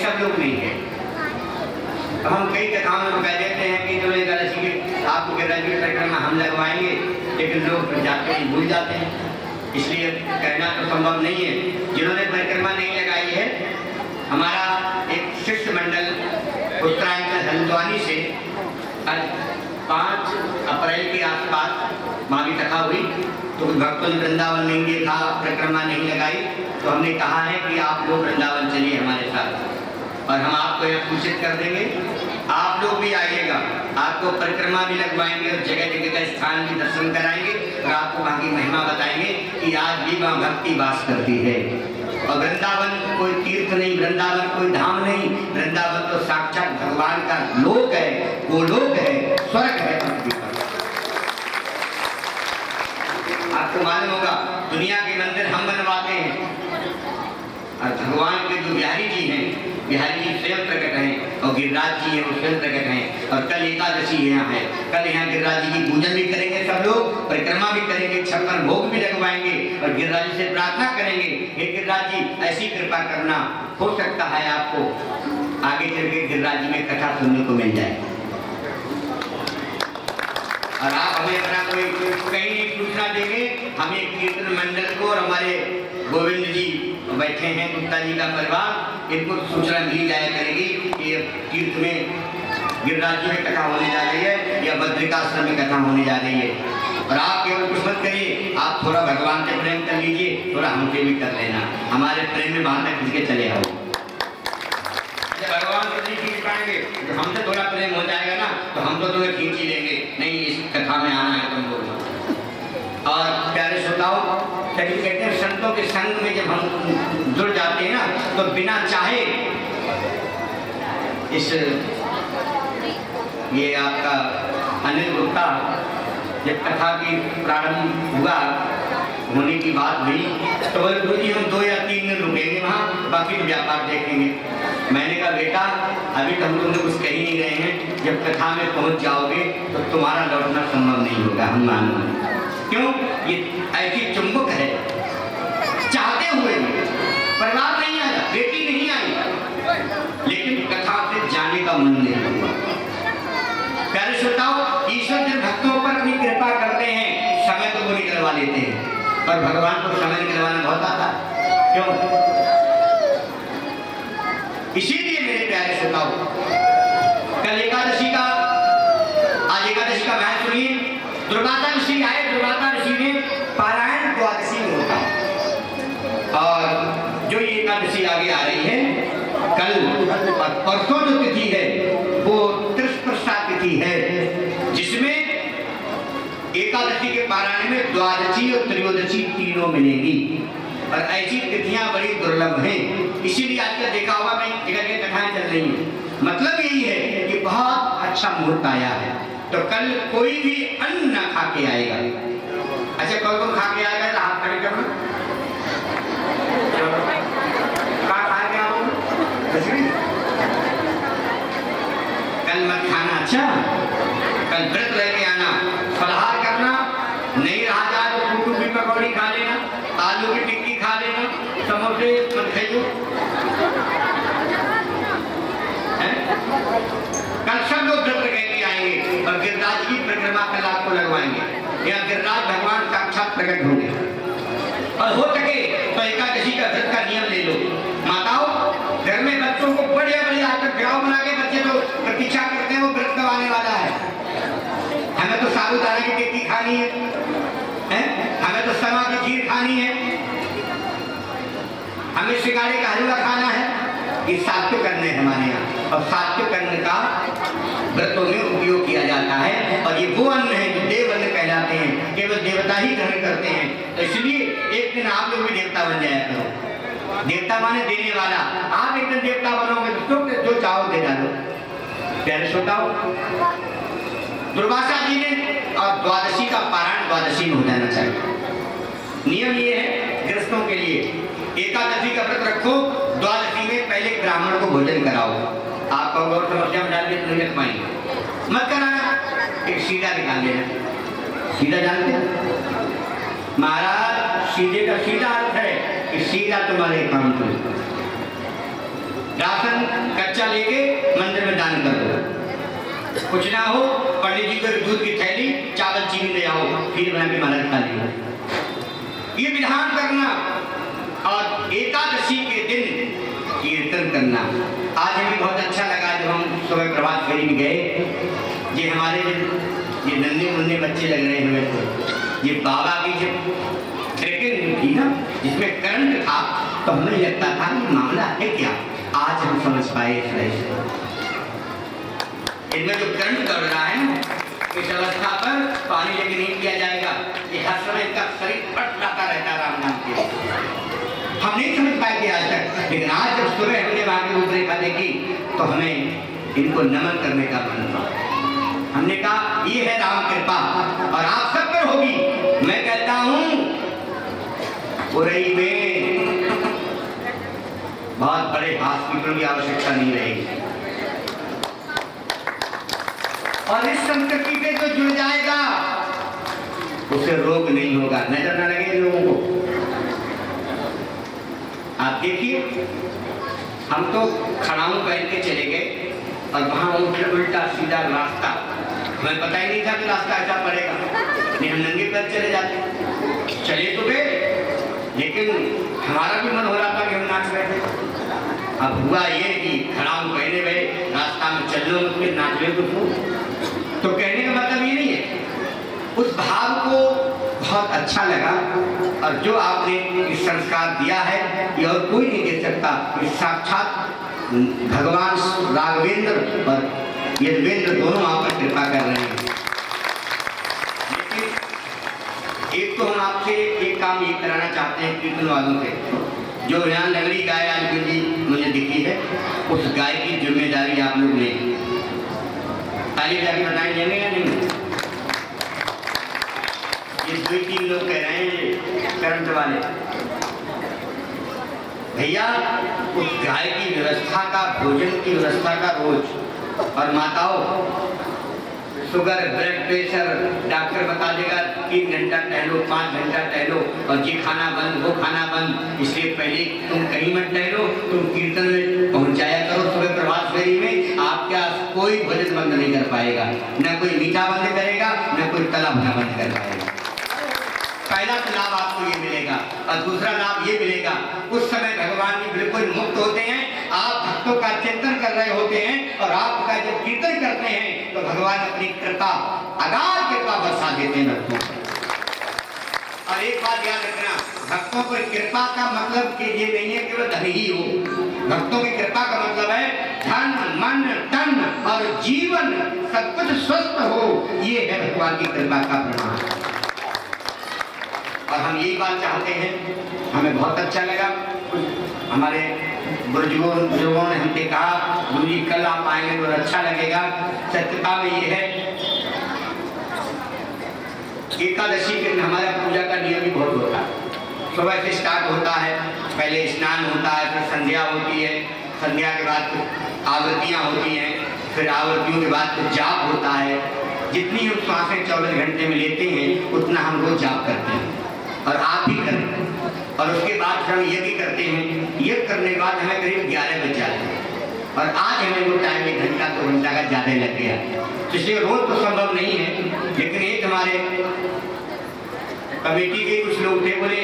सब लोग नहीं है। अब हम कई कथाओं में कह देते हैं कि चलो एकादशी के आपको गिरिराज की परिक्रमा हम लगवाएंगे, लेकिन लोग जाते हैं भूल जाते हैं, इसलिए कहना तो संभव नहीं है। जिन्होंने परिक्रमा नहीं लगाई है, हमारा एक शिष्टमंडल उत्तरांचल हल्द्वानी से 5 अप्रैल के आसपास वहाँ की कथा हुई, तो भक्तों ने वृंदावन नहीं देखा, परिक्रमा नहीं लगाई, तो हमने कहा है कि आप लोग वृंदावन चलिए हमारे साथ और हम आपको यहाँ सूचित कर देंगे, आप लोग भी आइएगा, आपको परिक्रमा भी लगवाएंगे और जगह जगह का स्थान भी दर्शन कराएंगे और आपको वहाँ की महिमा बताएंगे कि आज भी वहाँ भक्ति वास करती है। और वृंदावन कोई तीर्थ नहीं, वृंदावन कोई धाम नहीं, वृंदावन तो साक्षात भगवान का लोक है, गोलोक है, स्वर्ग है पृथ्वी पर। आपको मालूम होगा दुनिया के मंदिर हम बनवाते हैं और भगवान के जो बिहारी जी हैं, बिहारी जी स्वयं प्रकट हैं और गिरिराज जी हैं वो स्वयं प्रकट हैं। और कल एकादशी यहाँ है, कल यहाँ गिरिराज जी की पूजन भी करेंगे, सब लोग परिक्रमा भी करेंगे, 56 भोग भी लगवाएंगे और गिरिराज जी से प्रार्थना करेंगे, हे गिरिराज जी ऐसी कृपा करना, हो सकता है आपको आगे चल के गिरिराज जी में कथा सुनने को मिल जाए। और आप हमें अपना कोई कहीं नहीं सूचना देंगे, हमें कीर्तन मंडल को और हमारे गोविंद जी बैठे हैं गुप्ता जी का परिवार, इनको सूचना मिल जाया करेगी कि तीर्थ में गिरिराज जी में कथा होने जा रही है या बद्रिकाश्रम में कथा होने जा रही है। और आप केवल कुछ मत करिए, आप थोड़ा भगवान से प्रेम कर लीजिए, थोड़ा हमसे भी कर लेना, हमारे प्रेम में वहां तक खींच के चले आओ। भगवान को नहीं खींच पाएंगे तो हमसे थोड़ा प्रेम हो जाएगा ना, तो हम तो तुम्हें खींच ही लेंगे, नहीं इस कथा में आना है तुम लोग। और प्यारे श्रोताओं, कभी कहते हैं संतों के संग में जब हम जुड़ जाते हैं ना, तो बिना चाहे इस ये आपका अनिल गुप्ता जब कथा की प्रारंभ हुआ होने की बात हुई तो बोले गुरु जी हम 2 या 3 दिन रुकेंगे वहाँ, बाकी तो व्यापार देखेंगे। मैंने कहा बेटा अभी तो हम लोग कुछ कह ही नहीं रहे हैं, जब कथा में पहुँच जाओगे तो तुम्हारा लौटना संभव नहीं होगा, हम मानूंगे। क्यों? ये ऐसी चुंबक है, चाहते हुए परिवार नहीं आया, बेटी नहीं आई, लेकिन कथा से जाने का मन नहीं हुआ। प्यारे श्रोताओं, ईश्वर जिन भक्तों पर अपनी कृपा करते हैं, समय तो वो निकलवा लेते हैं और भगवान को समय निकलवाना बहुत आता है। क्यों? इसीलिए मेरे प्यारे श्रोताओं, कल एकादशी का, आज एकादशी का महत्व सुनिए। दुर्वासा ऋषि आए, दुर्वासा ऋषि ने पारायण द्वादशी में होता और जो ये एकादशी आगे आ रही है कल और परसों जो तिथि है वो त्रिस्पर्शा तिथि है, जिसमें एकादशी के पारायण में द्वादशी और त्रयोदशी तीनों मिलेगी और ऐसी तिथियां बड़ी दुर्लभ हैं। इसीलिए आजकल देखा होगा कई जगह की कथाएं चल रही हैं, मतलब यही है कि बहुत अच्छा मुहूर्त आया है, तो कल कोई भी अन्न ना खा के आएगा। अच्छा कौन खा के आएगा? हाथ खड़े करना, खा के आओ, कल मत खाना। अच्छा कल व्रत लेके आना, फलाहार करना, नहीं रहा जाए तो फूटू की पकौड़ी खा लेना, आलू की टिक्की खा लेना, समोसे मत खाइयो। कल सब लोग व्रत करके आएंगे और गिरिराज की परिक्रमा कल आपको लगवाएंगे, या गिरिराज भगवान साक्षात प्रकट होंगे। और हो सके तो एकादशी का व्रत का नियम ले लो। माताओं, घर में बच्चों को बढ़िया बढ़िया आकर खिलाओ बना के, बच्चे तो प्रतीक्षा करते हैं वो व्रत कब आने वाला है। हमें तो साबूदाना की टिक्की खानी है, हमें तो समा की खीर खानी है, हमें सिंगाड़े का हलवा खाना है। ये सात्विक अन्न है हमारे यहाँ और सात्विक अन्न का व्रतों में उपयोग किया जाता है और ये वो अन्न है जो देव अन्न कहलाते हैं, केवल देवता ही ग्रहण करते हैं। तो इसलिए एक दिन आप लोग भी देवता बन जाया करो। देवता माने देने वाला, आप एक दिन देवता बनोगे तो जो चाहो दे डालो। प्यारे श्रोताओं, दुर्वासा जी ने और द्वादशी का पारायण द्वादशी में हो जाना चाहिए। नियम ये है गृहस्थों के लिए, एकादशी का व्रत रखो, द्वादशी में पहले ब्राह्मण को भोजन कराओ। आप कहोगे और समस्या में डाल के नहीं रख पाएंगे, मत कराना, एक सीधा निकाल लेना। सीधा जानते हैं महाराज, सीधे का सीधा अर्थ है कि सीधा तुम्हारे काम करो। राशन कच्चा लेके मंदिर में दान कर दो। कुछ ना हो, पंडित जी को दूध की थैली चावल चीनी ले आओ, खीर बना के महाराज खा लियो। ये विधान करना और एकादशी के दिन कीर्तन करना। आज हमें बहुत अच्छा लगा जब हम सुबह प्रभात फेरी में गए। ये हमारे ये नन्हे मुन्ने बच्चे लग रहे हैं हमें, तो ये बाबा की जब ट्रेकिंग थी ना जिसमें करंट था, तो हमें लगता था कि मामला है क्या। आज हम समझ पाए इनमें जो करंट दौड़ रहा है इस अवस्था पर पानी लेके नहीं किया जाएगा। ये हर समय इनका शरीर फट जाता रहता है राम नाम के। हम नहीं समझ पाए थे आज तक, लेकिन आज जब सुबह हमने वहां की रूपरेखा देखी तो हमें इनको नमन करने का मन हुआ। हमने कहा ये है राम कृपा और आप सब पर होगी। मैं कहता हूं उरई में बहुत बड़े हॉस्पिटल की आवश्यकता नहीं रहेगी और इस संस्कृति से जो जुड़ जाएगा उसे रोग नहीं होगा। नजर न लगे लोगों को। आप देखिए, हम तो खड़ाऊ पहन के चले गए और वहां उल्टा सीधा रास्ता, हमें पता ही नहीं था कि रास्ता ऐसा पड़ेगा, नहीं हम नंगे पैर चले जाते। चले तो गए, लेकिन हमारा भी मन हो रहा था कि हम नाच रहे थे। अब हुआ ये कि खड़ाऊ पहने गए, रास्ता में चल लो उसके नाच रहे तो कहने का मतलब ये नहीं है। उस भाव को बहुत अच्छा लगा और जो आपने इस संस्कार दिया है ये और कोई नहीं दे सकता। ये साक्षात भगवान राघवेंद्र और यदवेंद्र दोनों आप पर कृपा कर रहे हैं। लेकिन एक तो हम आपसे एक काम ये कराना चाहते हैं कीर्तन वालों से, जो यहाँ लंगड़ी गाय आज जी मुझे दिखी है, उस गाय की जिम्मेदारी आप लोग लें। ताली जाके बताएंगे या नहीं? ये 2-3 लोग कह रहे हैं करंट वाले, भैया उस गाय की व्यवस्था का, भोजन की व्यवस्था का रोज, और माताओं शुगर ब्लड प्रेशर डॉक्टर बता देगा 3 घंटा टहलो 5 घंटा टहलो और ये खाना बंद वो खाना बंद, इसलिए पहले तुम कहीं मत टहलो, तुम कीर्तन में पहुंचाया करो। सुबह प्रभात फेरी में आपका कोई भोजन बंद नहीं कर पाएगा, न कोई मीठा बंद करेगा न कोई तला भुना बंद कर पाएगा। पहला तो लाभ आपको ये मिलेगा और दूसरा लाभ ये मिलेगा, उस समय भगवान जी बिल्कुल मुक्त होते हैं, आप भक्तों का चिंतन कर रहे होते हैं और आपका जब कीर्तन करते हैं तो भगवान अपनी कृपा अगाध कृपा बरसा देते हैं भक्तों पर। और एक बात याद रखना, भक्तों पर कृपा का मतलब कि ये नहीं है कि वो धन ही हो। भक्तों की कृपा का मतलब है धन मन तन और जीवन सब कुछ स्वस्थ हो, ये है भगवान की कृपा का प्रमाण। और हम यही बात चाहते हैं। हमें बहुत अच्छा लगा, हमारे बुजुर्गों ने हमसे कहा गुरु जी कल आप आएंगे तो अच्छा लगेगा। सत्यता में ये है, एकादशी के दिन हमारा पूजा का नियम भी बहुत होता है। सुबह से स्टार्ट होता है, पहले स्नान होता है, फिर संध्या होती है, संध्या के बाद आरतियाँ होती हैं, फिर आरतियों के बाद जाप होता है। जितनी हम सांसें 24 घंटे में लेते हैं उतना हम रोज जाप करते हैं और आप भी करें। और उसके बाद हम यज्ञ करते हैं, यज्ञ करने के बाद हमें करीब 11 बज जाते हैं और आज हमें वो टाइम 1 घंटा 2 घंटा का ज़्यादा लग गया, इसलिए रोज तो संभव नहीं है। लेकिन एक हमारे कमेटी के कुछ लोग थे, बोले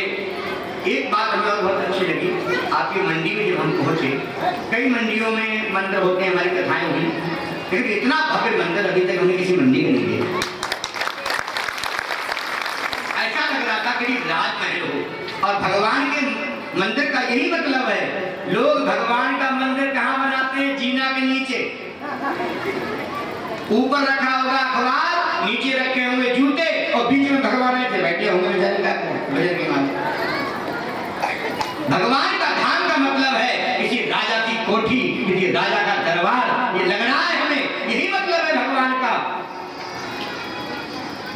एक बात हमें बहुत अच्छी लगी, आपकी मंडी में जब हम पहुँचे, कई मंडियों में मंदिर होते हैं, हमारी कथाएं हुई, लेकिन इतना भव्य मंदिर अभी तक हमने किसी मंडी में नहीं देखा। ऐसा लग रहा था कि राजमहल हो। और भगवान के मंदिर का यही मतलब है, लोग भगवान का मंदिर कहाँ बनाते हैं? जीना के नीचे, ऊपर रखा होगा अखबार, नीचे रखे होंगे जूते और बीच में भगवान ऐसे बैठे होंगे भजन के माध्यम। भगवान का धाम का मतलब है किसी राजा की कोठी, किसी राजा का दरबार, ये लग रहा है हमें, यही मतलब है भगवान का।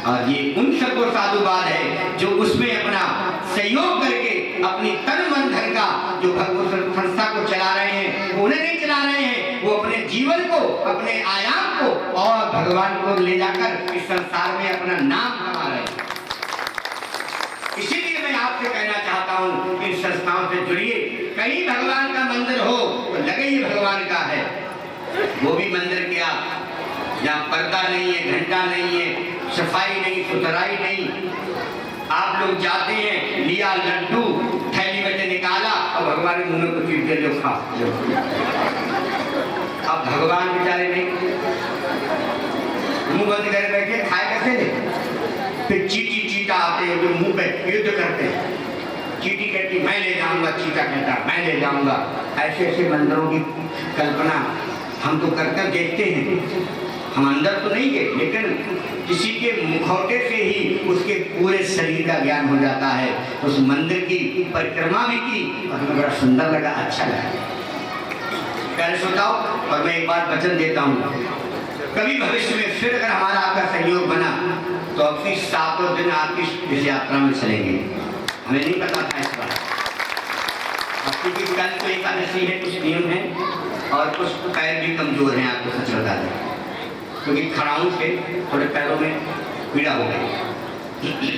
और ये उन सबको साधुवाद है जो उसमें अपना सहयोग करके अपनी तन मन धन का जो भगवत संस्था को चला रहे हैं, वो उन्हें नहीं चला रहे हैं, वो अपने जीवन को, अपने आयाम को और भगवान को ले जाकर इस संसार में अपना नाम कमा रहे हैं। इसीलिए मैं आपसे कहना चाहता हूँ इन संस्थाओं से जुड़िए। कहीं भगवान का मंदिर हो तो लगे भगवान का है, वो भी मंदिर क्या, जहाँ पर्दा नहीं है, घंटा नहीं है, सफाई नहीं, सुथराई नहीं। आप लोग जाते हैं, लिया लड्डू, थैली में से निकाला और भगवान के मुंह में कुछ दे दो, खा लो। अब भगवान बेचारे नहीं, मुंह बंद कर बैठे, खाए कैसे ले? फिर चीटी चीटा आते हैं जो मुंह पे युद्ध करते हैं। चीटी कहती मैं ले जाऊंगा, चीटा कहता मैं ले जाऊंगा। ऐसे ऐसे मंदिरों की कल्पना हम तो करकर देखते हैं, हम अंदर तो नहीं गए, लेकिन किसी के मुखौटे से ही उसके पूरे शरीर का ज्ञान हो जाता है। उस मंदिर की परिक्रमा भी की और हमें बड़ा सुंदर लगा, अच्छा लगा। पहले सोचाओ, और मैं एक बार वचन देता हूँ, कभी भविष्य में फिर अगर हमारा आपका सहयोग बना तो अपनी 7 दिन आपकी इस यात्रा में चलेंगे। हमें नहीं पता था इस बार, क्योंकि कल तो एकादशी है, कुछ नियम है और कुछ पैर भी कमजोर हैं, आपको सच बता दें, क्योंकि खड़ाऊ से थोड़े पैरों में पीड़ा हो गई।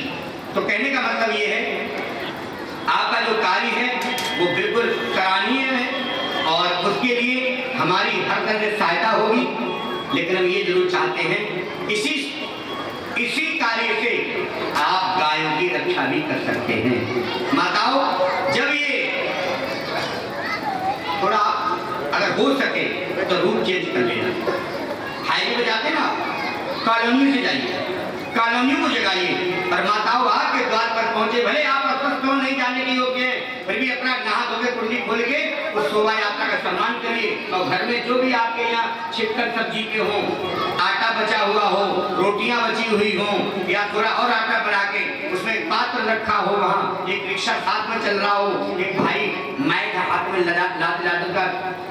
तो कहने का मतलब ये है, आपका जो कार्य है वो बिल्कुल सराहनीय है और उसके लिए हमारी हर तरह से सहायता होगी। लेकिन हम ये जरूर चाहते हैं, इसी कार्य से आप गायों की रक्षा भी कर सकते हैं। माताओं, जब ये थोड़ा अगर हो सके तो रूट चेंज कर लेना। हाईवे पे जाते ना, कॉलोनी से जाइए, कॉलोनी को जगाइए और माताओं आपके द्वार पर पहुंचे, भले आप अस्वस्थ हो, नहीं जाने के योग्य हैं, फिर भी अपना नहा धो के कुंडी खोल के उस शोभा यात्रा का सम्मान करिए। और घर में जो भी आपके यहाँ छिपकर सब्जी के हों, आटा बचा हुआ हो, रोटियां बची हुई हों, या थोड़ा और आटा बना के उसमें पात्र रखा हो, वहाँ एक रिक्शा साथ में चल रहा हो, एक भाई माइक हाथ में लाद का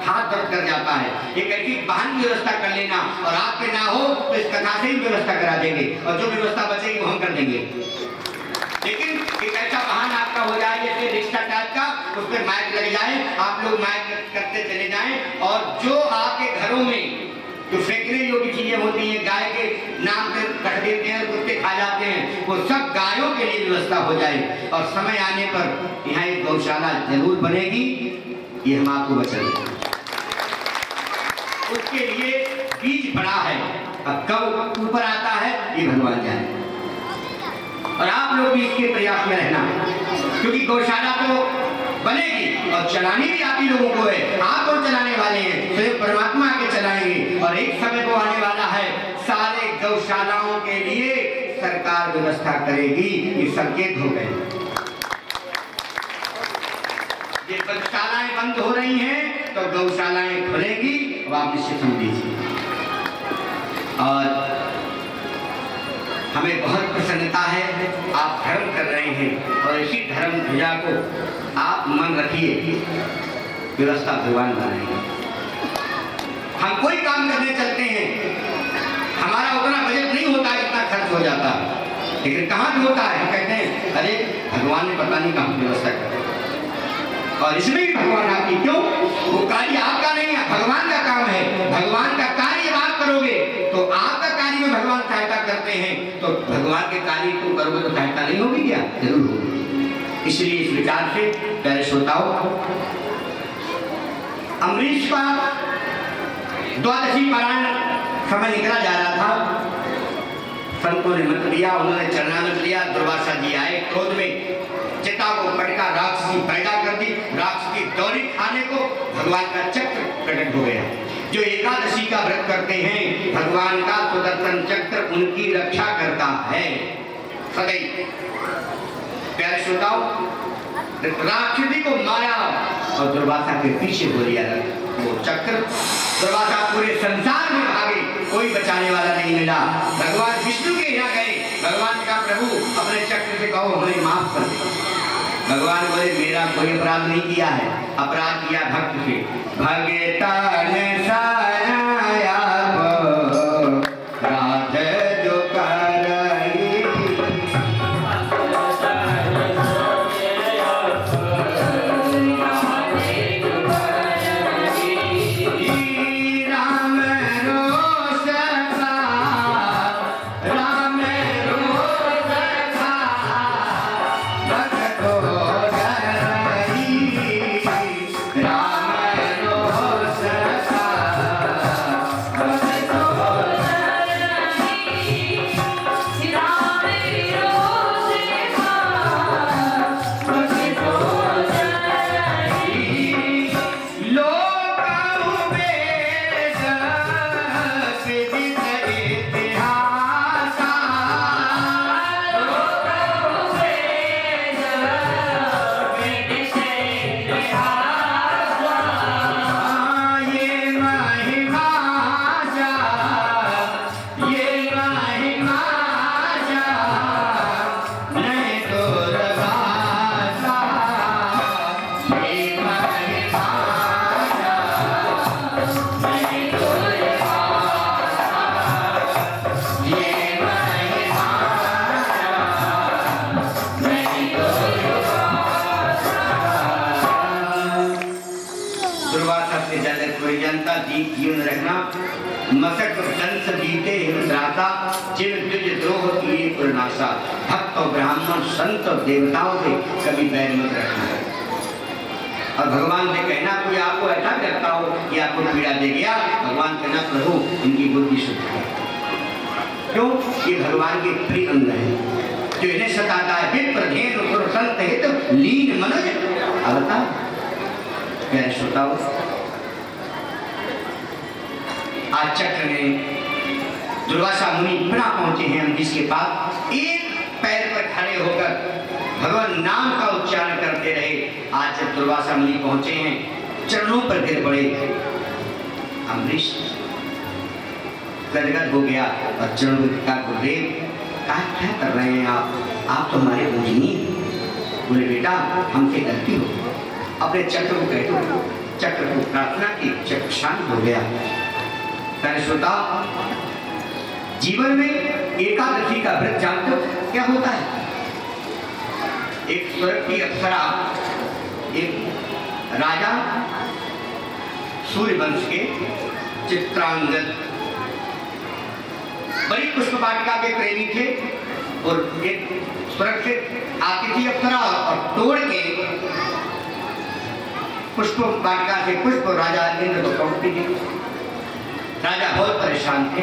हाथ दर्द कर जाता है, एक ऐसी वाहन की व्यवस्था कर लेना। और आपके ना हो तो इस कथा से ही व्यवस्था करा देंगे और जो व्यवस्था बचेगी वो हम कर देंगे। लेकिन एक ऐसा वाहन आपका हो जाए जैसे रिक्शा टाइप का, उसमें माइक लग जाए, आप लोग माइक करते चले जाएं और जो आपके घरों में जो फेंकने योग्य चीजें होती हैं, गाय के नाम पे रख देते हैं, कुत्ते खा जाते हैं, वो सब गायों के लिए व्यवस्था हो जाए। और समय आने पर यहाँ एक गौशाला जरूर बनेगी, ये हम आपको वचन दें। उसके लिए बीज पड़ा है, अब कब ऊपर आता है ये भगवान जाने। और आप लोग भी इसके प्रयास में रहना, क्योंकि गौशाला तो बनेगी और चलानी भी आप ही लोगों को है। आप तो चलाने वाले हैं, स्वयं परमात्मा आके चलाएंगे। और एक समय को आने वाला है, सारे गौशालाओं के लिए सरकार व्यवस्था करेगी। ये संकेत हो गए, ये गौशालाएं बंद हो रही हैं तो गौशालाएं खुलेगी, अब आप निश्चित समझ लीजिए। और हमें बहुत प्रसन्नता है, आप धर्म कर रहे हैं और इसी धर्म ध्वजा को आप मन रखिए, व्यवस्था भगवान बनाएंगे। हम कोई काम करने चलते हैं, हमारा उतना बजट नहीं होता, इतना खर्च हो जाता, लेकिन कहाँ भी होता है, हम कहते हैं अरे भगवान ने पता नहीं कहाँ व्यवस्था कर। और इसमें भी भगवान आपकी, क्यों? वो कार्य आपका नहीं है, भगवान का काम है। भगवान का कार्य आप करोगे तो आपका कार्य में भगवान सहायता करते हैं, तो भगवान के कार्य तुम करोगे तो सहायता नहीं होगी क्या? जरूर होगी। इसलिए इस विचार से पहले श्रोताओं, अमरीश का द्वादशी पारायण समय निकला जा रहा था, संतों ने मंत्र दिया, उन्होंने चरणामृत लिया, दुर्वासा जी आए, क्रोध में चिता को पटका, राक्षसी पैदा कर दी, राक्षस की दौरी खाने को भगवान का चक्र प्रकट हो गया। जो एकादशी का व्रत करते हैं, भगवान का सुदर्शन चक्र उनकी रक्षा करता है सदैव। प्यारे श्रोताओं, राक्षसी को मारा और दुर्वासा के पीछे हो लिया वो चक्र। दुर्वासा पूरे संसार में भागे, कोई बचाने वाला नहीं मिला। भगवान विष्णु के यहाँ गए, भगवान का प्रभु अपने चक्र से कहो हमें माफ कर दे। भगवान बोले मेरा कोई अपराध नहीं किया है, अपराध किया भक्त से। भगतान साराया राध जो करई, राम रोष का, राम रोष का, भक्तो डरई, राम रोष जीवन रखना, मसक दंस जीते हिमत्राता, जिन द्विज द्रोह किए पुरनासा। भक्त और ब्राह्मण संत और देवताओं से कभी बैर मत रखना। और भगवान से कहना कोई आपको ऐसा करता हो कि आपको पीड़ा दे गया, भगवान कहना प्रभु इनकी बुद्धि शुद्ध है। क्यों? ये भगवान के प्रिय अंग है जो इन्हें सताता है। विप्र धेनु सुर संत हित लीन मनोज अवतार। प्यारे श्रोताओ, आज चक्र में दुर्वासा मुनि पुनः पहुंचे हैं अम्बरीश के पास। एक पैर पर खड़े होकर भगवान नाम का उच्चारण करते रहे। आज जब दुर्वासा मुनि पहुंचे हैं, चरणों पर गिर पड़े। अम्बरीश गदगद हो गया और चरणों में कहा, गुरुदेव क्या कर रहे हैं आप तो हमारे पूजनीय। बोले बेटा हमसे गलती हो, अपने चक्र को कह दो। चक्र को प्रार्थना की, चक्र शांत हो गया। प्यारे श्रोता, जीवन में एकादशी का व्रत जानते हो क्या होता है? एक स्वर्ग की अप्सरा, एक राजा सूर्यवंश के चित्रांगद बड़ी पुष्प वाटिका के प्रेमी थे और एक स्वर्ग से आती थी अप्सरा और तोड़ के पुष्प वाटिका से पुष्प राजा इंद्र को पहुंचती थी। राजा बहुत परेशान थे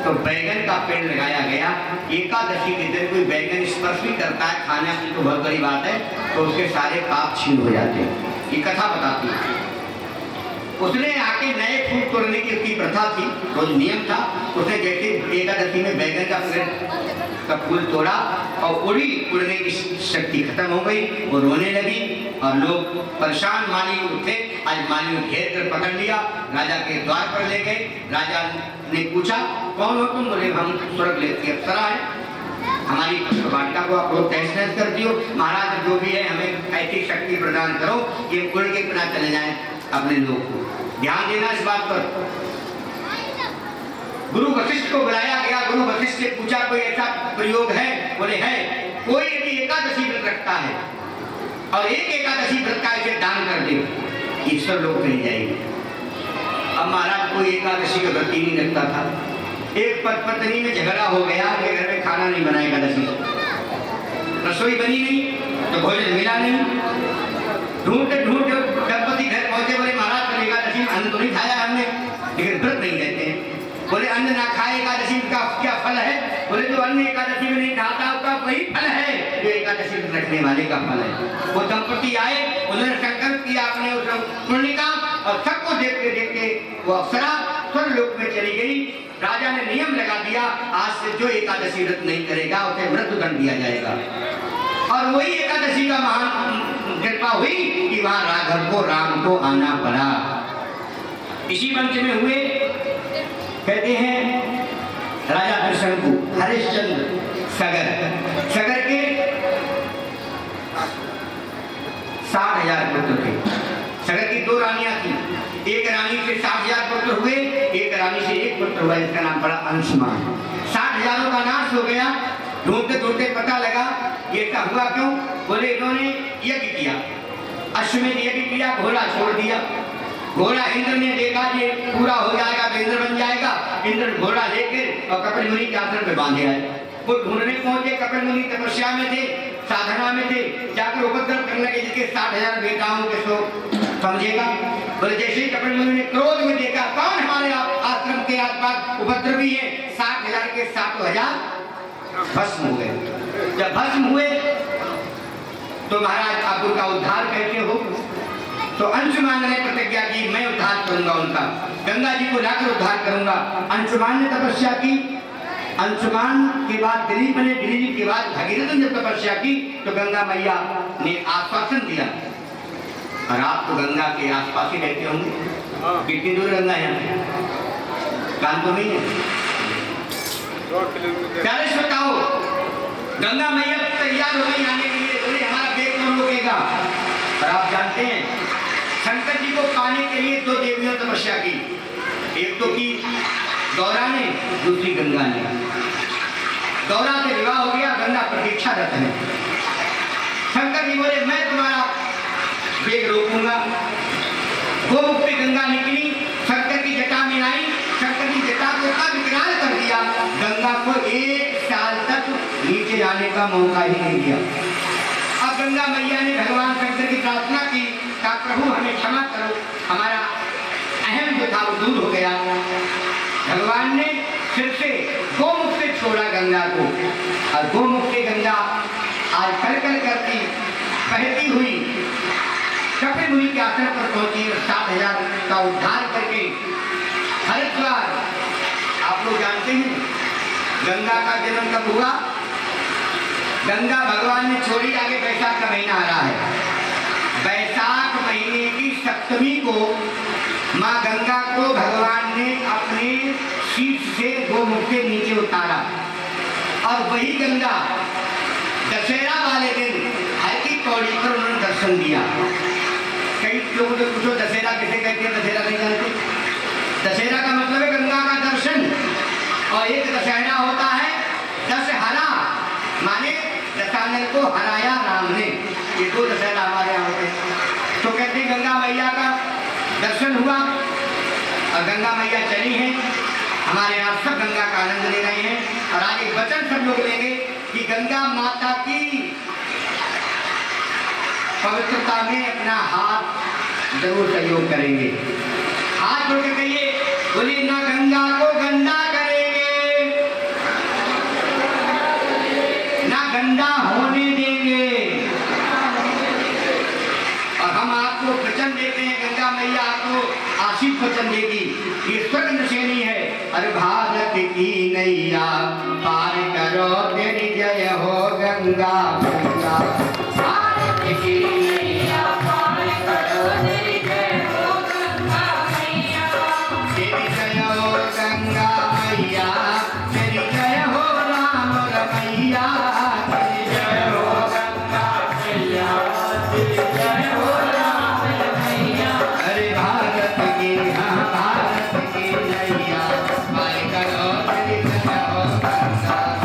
तो बैगन का पेड़ लगाया गया। एकादशी के दिन कोई बैगन स्पर्श भी करता है, खाने की तो बहुत बड़ी बात है, तो उसके सारे पाप छीन हो जाते हैं। ये कथा बताती है। उसने आके नए फूल तोड़ने की उसकी प्रथा थी, रोज नियम था। उसने जैसे एकादशी में बैगन का पेड़ का फूल तोड़ा और उड़ने की शक्ति खत्म हो गई। वो रोने लगी और लोग परेशान, माली उठे। आज माली ने घेर कर पकड़ लिया, राजा के द्वार पर ले गए। राजा ने पूछा कौन हो तुम? बोले हम स्वर्ग की अप्सरा है, हमारी वाटिका को आप लोग तहस नहस कर दियो। महाराज जो भी है हमें ऐसी शक्ति प्रदान करो कि हम उड़ के बिना चले जाएं अपने लोग को। ध्यान देना इस बात पर। गुरु वशिष्ठ को बुलाया गया। गुरु वशिष्ठ से पूछा कोई ऐसा प्रयोग है? बोले है। कोई यदि एकादशी व्रत रखता है और एक एकादशी व्रत का इसे दान कर दे, ईश्वर लोग नहीं जाएंगे। अब महाराज कोई एकादशी का व्रत ही नहीं रखता था। एक पत्नी में झगड़ा हो गया कि घर में खाना नहीं बना एकादशी, रसोई बनी नहीं तो भोजन मिला नहीं। ढूंढते ढूंढते दंपति घर पहुंचे। बोले महाराज एकादशी में अन्न तो नहीं खाया हमने, लेकिन व्रत नहीं रहते हैं। बोले अन्न ना खाए एकादशी का क्या फल है? बोले जो अन्न एकादशी में नहीं खाता उसका वही फल है जो एकादशी में रखने वाले का फल है। वो दंपति आए, उन्होंने संकल्प किया अपने उस पुण्य का और सबको देखते देखते वो अप्सरा स्वर्ग लोक में चली गई। राजा ने नियम लगा दिया आज से जो एकादशी व्रत नहीं करेगा उसे मृत्युदंड दिया जाएगा। और वही एकादशी का महान कृपा हुई कि वहां राघव को राम को आना पड़ा। इसी वंश में हुए कहते हैं राजा हरिशंकु, हरिश्चंद्र, सगर के 60,000 पुत्र थे। सगर की 2 रानियां थी। एक रानी से 60,000 पुत्र हुए, एक रानी से एक पुत्र हुआ, इसका नाम पड़ा अंशुमान। 60,000 का नाश हो गया। ढूंढते ढूंढते पता लगा ये क्या हुआ क्यों? बोले इन्होंने यज्ञ किया, अश्वमेध यज्ञ किया, घोड़ा छोड़ दिया। घोड़ा इंद्र ने देखा ये पूरा हो जाएगा तो इंद्र बन जाएगा। इंद्र घोड़ा लेकर और कपिल मुनि के आश्रम पे बांधे आए। वो ढूंढने पहुंचे, कपिल मुनि तपस्या में थे, साधना में थे। जाकर उपद्रव करने लगे जिसके 60,000 बेटाओं के सो समझेगा। बोले जैसे ही कपिल मुनि ने क्रोध में देखा कौन हमारे आश्रम के आसपास उपद्रवी है, 60,000 के 7,000 भस्म हो गए। जब भस्म हुए तो महाराज आप उनका उद्धार कैसे हो? तो अंशुमान ने प्रतिज्ञा की मैं उद्धार करूंगा उनका, गंगा जी को लाकर उद्धार करूंगा। अंशुमान ने तपस्या की। अंशुमान के बाद दिलीप ने, दिलीप के बाद भगीरथ ने जब तपस्या की तो गंगा मैया ने आश्वासन दिया। और आप तो गंगा के आसपास ही रहते होंगे, कितनी दूर गंगा है? कानपुर नहीं है। प्यारे श्रोताओ, गंगा मैया तैयार हो गई आने के लिए। बोले हमारा बेग कौन रोकेगा? और आप जानते हैं शंकर जी को पाने के लिए 2 देवियों तपस्या की। एक तो की गौरा ने, दूसरी गंगा ने। गौरा से विवाह हो गया, गंगा प्रतीक्षारत है। शंकर जी बोले मैं तुम्हारा वेग रोकूंगा। गोमुक्ति गंगा निकली, शंकर की जटा गंगा को 1 साल तक नीचे जाने का मौका ही नहीं दिया। अब गंगा मैया ने भगवान शंकर की प्रार्थना की, कहा प्रभु हमें क्षमा करो, हमारा अहम जो था वो दूर हो गया। भगवान ने फिर से गोमुख से छोड़ा गंगा को, और गोमुख से गंगा आज कर करती बहती हुई कपिल मुनि के आसन पर पहुंची और 7,000 का उद्धार करके हरिद्वार। आप लोग जानते हैं गंगा का जन्म कब हुआ? गंगा भगवान ने छोड़ी, आगे बैसाख का महीना आ रहा है। बैसाख महीने की सप्तमी को माँ गंगा को भगवान ने अपने शीश से गोमुख के नीचे उतारा, और वही गंगा दशहरा वाले दिन हर की पौड़ी पर उन्होंने दर्शन दिया। कई लोगों से पूछो दशहरा किसे कहते हैं, दशहरा नहीं जानते। दशहरा का मतलब है गंगा का दर्शन, और एक दशहरा होता है दशहरा, माने दशानन को हराया राम ने। ये 2 दशहरा हमारे यहाँ होते हैं। तो कहते हैं गंगा मैया का दर्शन हुआ और गंगा मैया चली हैं। हमारे यहाँ सब गंगा का आनंद ले रहे हैं, और आगे वचन सब लोग लेंगे कि गंगा माता की पवित्रता में अपना हाथ जरूर सहयोग करेंगे। हाथ जोड़ के कहिए, बोलिए ना गंगा को गंदा करेंगे, ना गंदा होने देंगे। और हम आपको वचन देते हैं, गंगा मैया आपको आशीष वचन देगी। ये स्वर्ग निशानी है, अरे भारत की नैया पार करो तेरी जय हो गंगा गंगा। भारत की नैया पार करो तेरी जय हो गंगा मैया, तेरी जय हो गंगा मैया, तेरी जय हो राम रमैया, तेरी जय हो गंगा मैया, तेरी जय हो राम रमैया। अरे भारत की भारत की नैया पार करो तेरी जय हो गंगा मैया,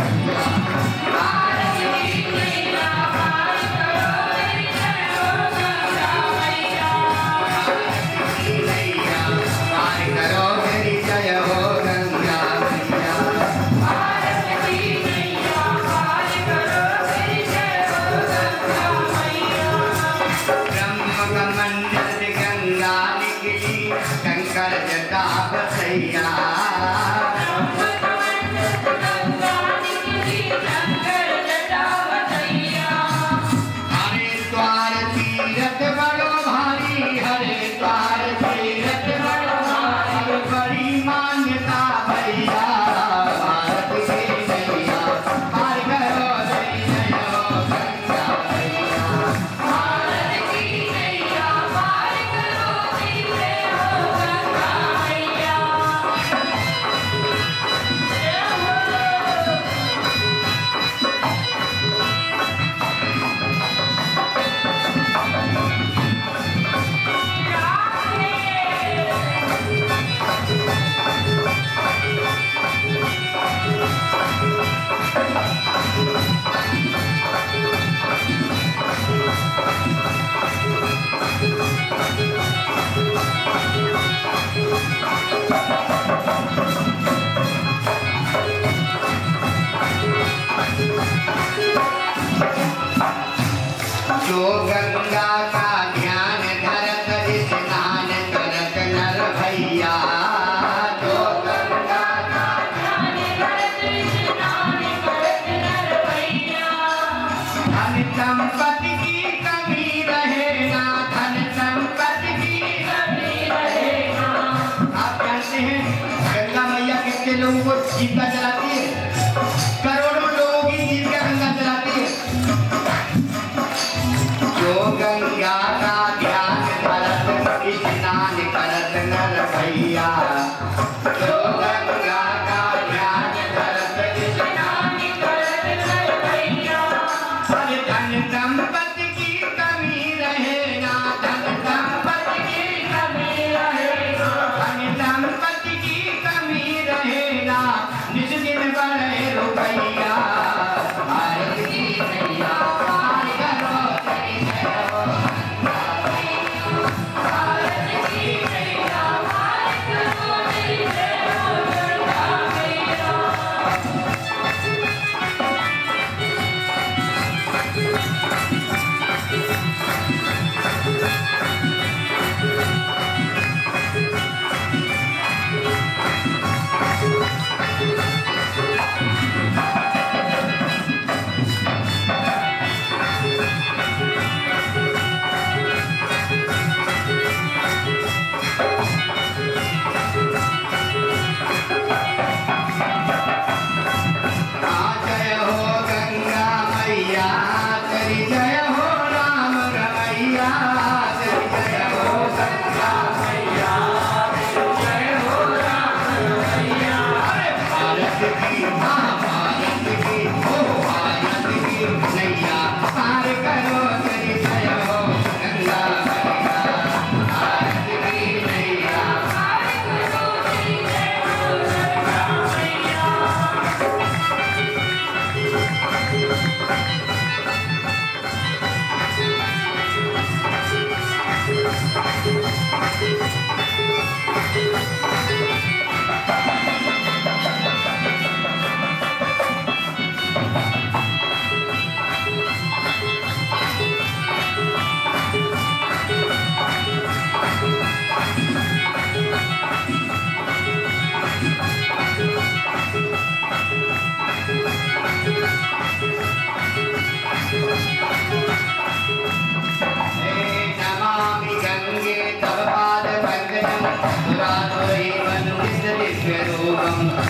भारत की नैया पार करो तेरी जय हो गंगा मैया, भारत की नैया पार करो तेरी जय हो गंगा मैया, भारत की नैया पार करो तेरी जय हो गंगा मैया। ब्रह्म का मंदिर से गंगा निकली, कंकर जटा बसैया, हरिद्वार तीरथ बड़ो भारी, हरिद्वार तीरथ बड़ो भारी, बड़ी मान्यता भैया, भारत की नैया पार करो तेरी जय हो गंगा मैया, भारत की नैया पार करो तेरी जय हो गंगा मैया। जो गंगा का ध्यान धरत स्नान करत नर भैया, जो गंगा का ध्यान धरत स्नान करत नर भैया, धन संपत्ति की कमी रहे ना, धन संपत्ति की कमी रहे ना। आप जानते हैं गंगा मैया कितने लोगों को जीविका चलाती है? करोड़ों लोगों की जीविका गंगा चलाती है। जो गंगा का ध्यान धरत स्नान करत नर भैया, जो गंगा का ध्यान धरत स्नान करत नर भैया, अरे धन संपत्ति की कमी रहे ना, धन संपत्ति की कमी रहे ना, धन संपत्ति की कमी रहे ना, निज के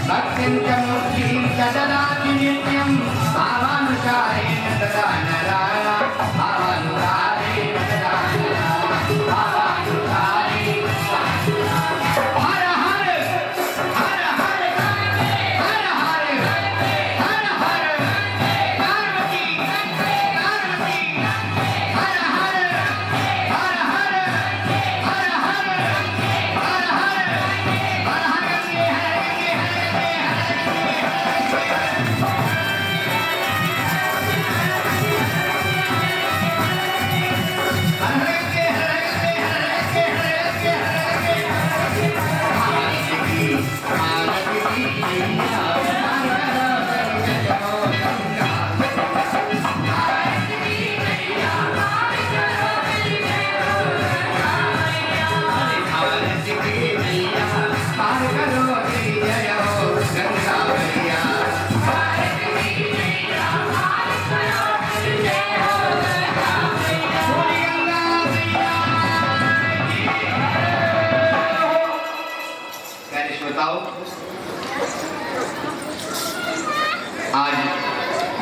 भक्तिं च मुक्तिं च ददाति नित्यं भावानुसारेण तदा नरा भावानुसारेण तदा नरा भावानुसारेण हर हर हर हर हर हर हर हर पार्वती पार्वती हर हर हर हर हर हर हर हर हर हर गंगे आज